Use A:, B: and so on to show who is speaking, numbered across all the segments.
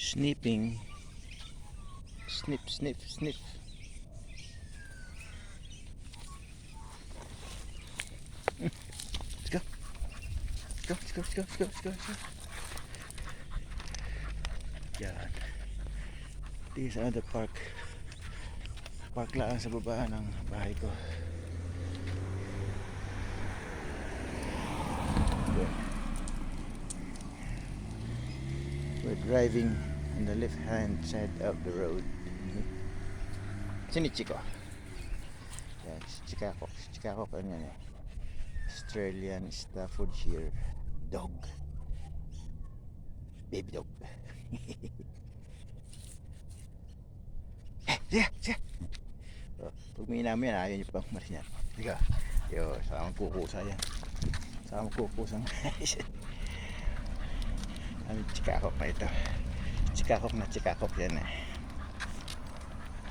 A: Sniffing. Sniff, sniff, sniff. Let's go. Let's go, let's go, let's go, let's go, let's go, let's go. Yan. This is another park. Park lang sa baba ng bahay ko. We're driving on the left hand side of the road. Sini Chico? Yan, Chicago. Chicago ano yan eh. Australian Staffordshire dog. Baby dog. Siya. Oh, pag may namin yan, ayaw nyo pang maris yan. Sige. Yo, sama kukusa yan. Sama kukusang. Ano Chicago na ito. Chicago na Chicago yan eh.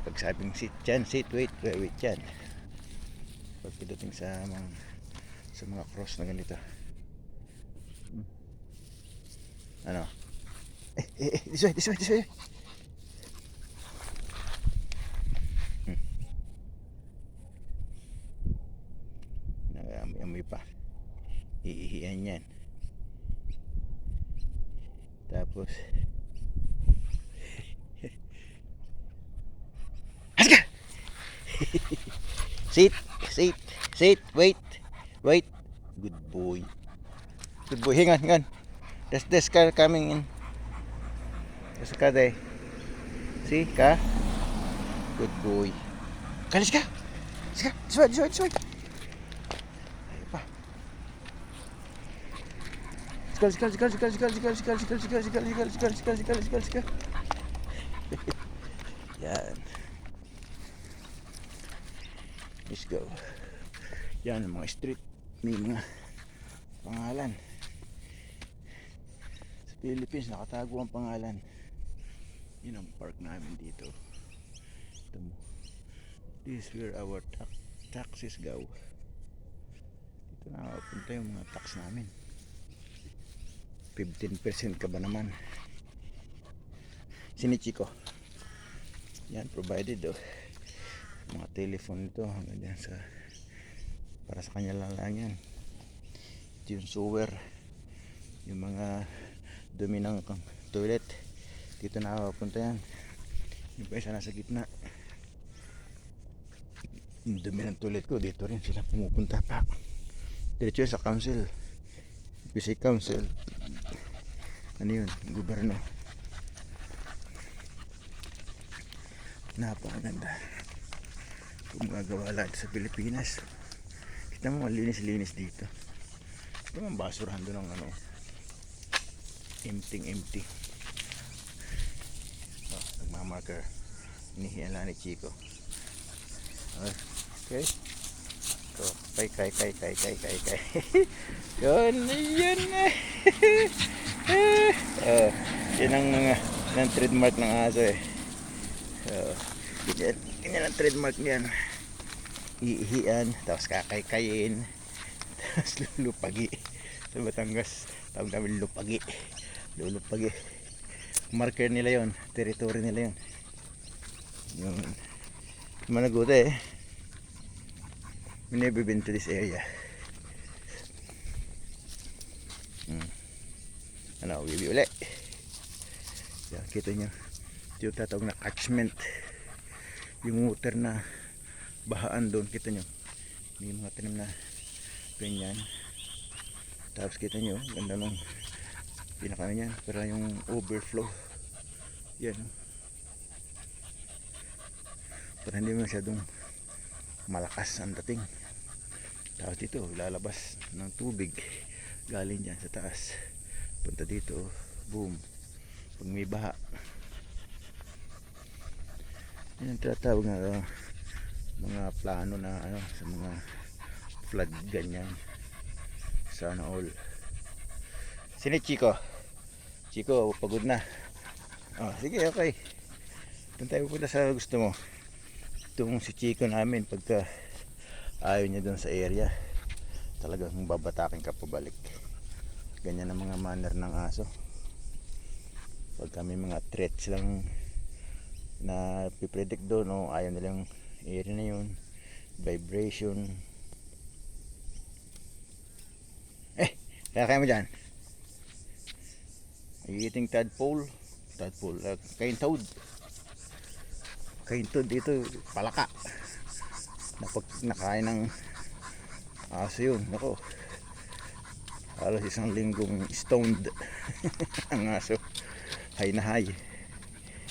A: Pag sabing sit dyan, sit, wait dyan. Pag piduting sa mga cross na ganito. Ano? This way. Amoy pa. Iihiyan yan. Tapos Hasga! Sit, wait. Good boy. Hang on. There's car coming in. There's a car there. See, car. Good boy. Kalis ka. This way. Ayun pa. Let's go. Yan. Let's go. Yan ang mga street. May mga pangalan. Sa Philippines nakatago ang pangalan. Yun ang park namin dito. Ito mo. This is where our taxes go. Dito nakapunta yung mga tax namin. 15% ka ba naman? Sini Chico. Yan, provided mga telephone ito hanggang sa para sa kanya lang yan. Ito yung sewer, yung mga dumi ng toilet dito nakapunta yan. Yung pa isa nasa gitna, yung dumi ng toilet ko dito rin sila pumupunta pa. Diretso sa council, PC council, ano yun, gobyerno. Napakaganda kung magagawa lahat sa Pilipinas. Kita mo malinis-linis dito. Ito ang basurahan doon ng empty. Nagmamarker. Inihiyan lang ni Chico. Okay. So, kay. Yun. Yan ang trademark ng aso eh. Ganyan ang trademark niyan. Iihian, tapos kakaykayin, tapos lulupagi. Sa Batangas, tawag namin lulupagi. Marker nila yon, territory nila yon. Yung Managuta eh. We never been to this area. Bibi ulit. Yan, kita nyo. Ito yung tatawag na catchment. Yung water na bahaan doon, kita nyo. May mga tanim na ganyan. Tapos kita nyo, ganda nung pinaka niyan. Pero yung overflow. Yan. Pero hindi masyadong malakas ang dating. Tapos dito, lalabas ng tubig. Galing dyan sa taas. Punta dito, boom. Pag may baha. Yan ang tinatawag na mga plano na sa mga flood ganyan. Sana all. Sini Chico? Chico, pagod na. Sige, okay. Doon tayo pupunta sa gusto mo. Itong si Chico namin, pagka ayaw niya doon sa area, talagang babatakin ka pabalik. Ganyan ang mga manner ng aso. Pag kami mga threats lang na pipredict doon, o ayaw nilang area na yun, vibration. Kaya mo dyan. Eating tadpole. Kain toad. Kain toad dito, palaka. Napag nakain ng aso yun. Nako, halos isang linggong stoned ang aso. Hay na hay.